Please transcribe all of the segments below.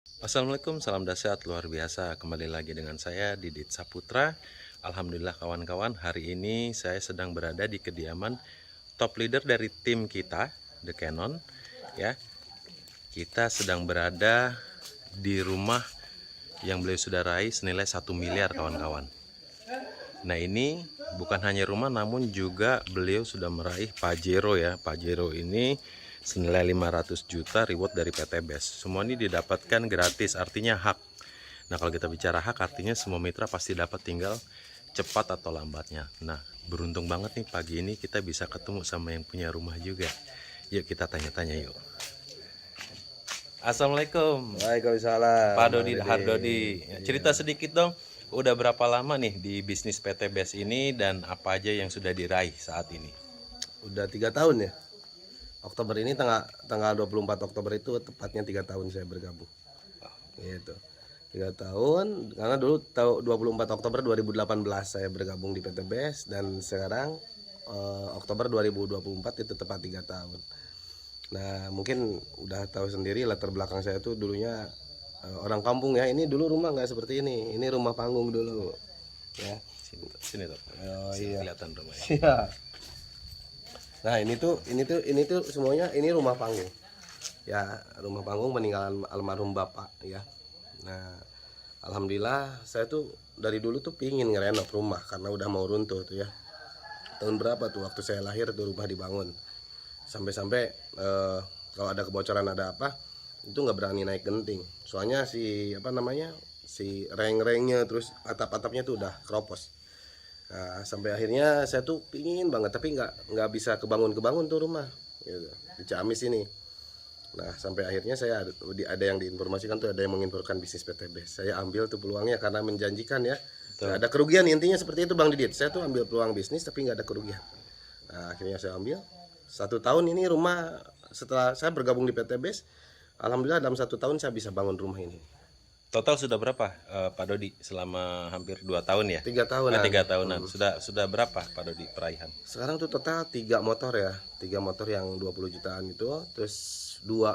Assalamualaikum, salam dahsyat luar biasa. Kembali lagi dengan saya Didit Saputra. Alhamdulillah kawan-kawan, hari ini saya sedang berada di kediaman top leader dari tim kita, The Canon. Ya, kita sedang berada di rumah yang beliau sudah raih senilai 1 miliar kawan-kawan. Nah, ini bukan hanya rumah namun juga beliau sudah meraih Pajero ya. Pajero ini senilai 500 juta reward dari PT BES. Semua ini didapatkan gratis, artinya hak. Nah, kalau kita bicara hak artinya semua mitra pasti dapat, tinggal cepat atau lambatnya. Nah, beruntung banget nih pagi ini kita bisa ketemu sama yang punya rumah juga. Yuk kita tanya-tanya yuk. Assalamualaikum Waalaikumsalam, Pak Bang Dodi Dede. Hardodi. Cerita Iya. sedikit dong, udah berapa lama nih di bisnis PT BES ini dan apa aja yang sudah diraih saat ini? Udah 3 tahun ya. Oktober ini tanggal tanggal 24 Oktober itu tepatnya 3 tahun saya bergabung. Gitu. 3 tahun karena dulu 24 Oktober 2018 saya bergabung di PT BES dan sekarang Oktober 2024 itu tepat 3 tahun. Nah, mungkin udah tahu sendiri latar belakang saya tuh dulunya orang kampung ya. Ini dulu rumah nggak seperti ini. Ini rumah panggung dulu ya. Sini tuh. Oh Sini iya. kelihatan rumahnya. Iya. Nah, ini tuh semuanya ini rumah panggung. Ya, rumah panggung peninggalan almarhum Bapak ya. Nah, alhamdulillah saya tuh dari dulu tuh pingin ngerenov rumah karena udah mau runtuh tuh ya. Tahun berapa tuh waktu saya lahir tuh rumah dibangun. Sampai-sampai kalau ada kebocoran ada apa, itu nggak berani naik genting. Soalnya si apa namanya? Si reng-rengnya terus atap-atapnya tuh udah keropos. Nah, sampai akhirnya saya tuh pingin banget tapi nggak bisa kebangun tuh rumah gitu, di Ciamis ini. Nah, sampai akhirnya saya ada yang diinformasikan tuh, ada yang menginformasikan bisnis PTB. Saya ambil tuh peluangnya karena menjanjikan ya. Nggak ada kerugian, intinya seperti itu Bang Didit. Saya tuh ambil peluang bisnis tapi nggak ada kerugian. Nah, akhirnya saya ambil 1 tahun ini rumah. Setelah saya bergabung di PTB, alhamdulillah dalam 1 tahun saya bisa bangun rumah ini. Total sudah berapa Pak Dodi selama hampir 2 tahun ya? 3 tahunan. 3 tahunan. Sudah berapa Pak Dodi peraihan? Sekarang tuh total 3 motor ya, 3 motor yang 20 jutaan itu, terus dua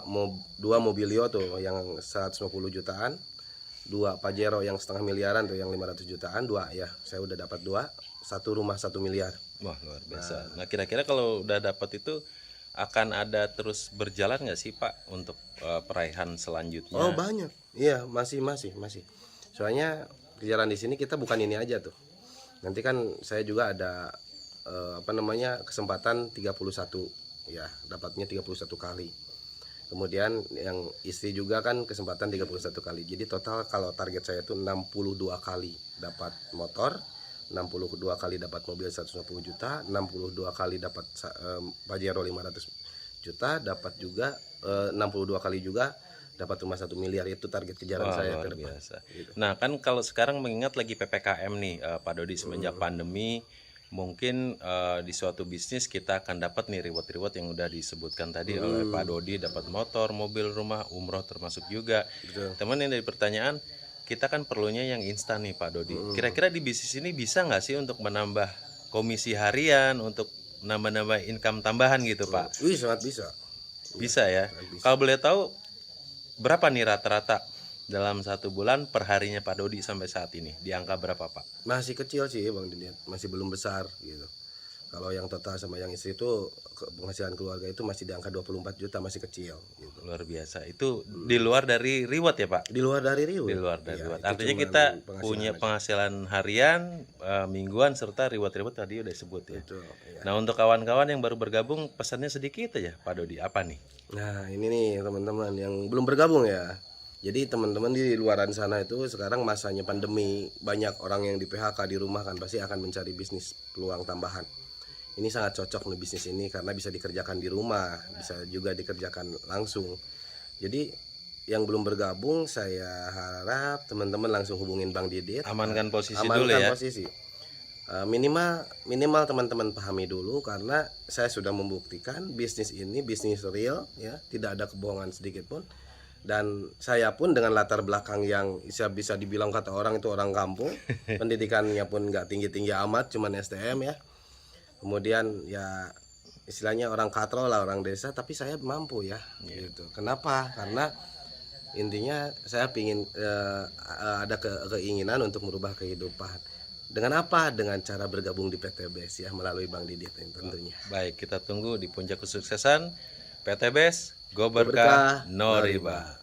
Mobilio tuh yang 150 jutaan, 2 Pajero yang setengah miliaran tuh yang 500 jutaan, dua ya, saya udah dapat dua, satu rumah 1 miliar. Wah, luar biasa. Nah, kira-kira kalau udah dapat itu akan ada terus berjalan nggak sih Pak untuk peraihan Oh selanjutnya? banyak, iya masih. Soalnya jalan di sini kita bukan ini aja tuh. Nanti kan saya juga ada apa namanya kesempatan 31 ya, dapatnya 31 kali. Kemudian yang istri juga kan kesempatan 31 kali. Jadi total kalau target saya itu 62 kali dapat motor, 62 kali dapat mobil 150 juta, 62 kali dapat Pajero 500 juta, dapat juga 62 kali juga dapat rumah 1 miliar. Itu target kejaran Wah, saya luar ke depan. biasa. Gitu. Nah, kan kalau sekarang mengingat lagi PPKM nih, Pak Dodi, semenjak pandemi, mungkin di suatu bisnis kita akan dapat nih reward-reward yang udah disebutkan tadi oleh Pak Dodi, dapat motor, mobil, rumah, umroh termasuk juga. Betul. Teman yang dari pertanyaan, kita kan perlunya yang instan nih Pak Dodi. Kira-kira di bisnis ini bisa nggak sih untuk menambah komisi harian, untuk nambah-nambah income tambahan gitu Pak? Wih, sangat bisa. Bisa ya. Kalau boleh tahu, berapa nih rata-rata dalam 1 bulan perharinya Pak Dodi sampai saat ini? Di angka berapa Pak? Masih kecil sih Bang Diniat, masih belum besar gitu. Kalau yang total sama yang istri itu penghasilan keluarga itu masih di angka 24 juta, masih kecil gitu. Luar biasa. Itu di luar dari reward ya Pak? Di luar dari Di reward. luar dari Ya, reward. itu Artinya cuman kita penghasilan punya aja. penghasilan harian, mingguan, serta reward-reward tadi udah disebut ya. Betul, ya. Nah, untuk kawan-kawan yang baru bergabung, pesannya sedikit aja Pak Dodi. Apa nih? Nah, ini nih teman-teman yang belum bergabung ya. Jadi teman-teman di luaran sana itu sekarang masanya pandemi, banyak orang yang di PHK di rumah kan pasti akan mencari bisnis peluang tambahan. Ini sangat cocok nih bisnis ini karena bisa dikerjakan di rumah, bisa juga dikerjakan langsung. Jadi yang belum bergabung saya harap teman-teman langsung hubungin Bang Didit. Amankan posisi Amankan dulu ya. posisi. Minimal teman-teman pahami dulu karena saya sudah membuktikan bisnis ini bisnis real ya, tidak ada kebohongan sedikit pun. Dan saya pun dengan latar belakang yang bisa dibilang kata orang itu orang kampung, pendidikannya pun nggak tinggi-tinggi amat, cuman STM ya. Kemudian ya istilahnya orang katro lah, orang desa, tapi saya mampu ya gitu. Kenapa? Karena Intinya saya pingin ada keinginan untuk merubah kehidupan. Dengan apa? Dengan cara bergabung di PT BES ya, melalui Bang Didit tentunya. Baik, kita tunggu di puncak kesuksesan PT BES. Go Berkah, berkah, no riba.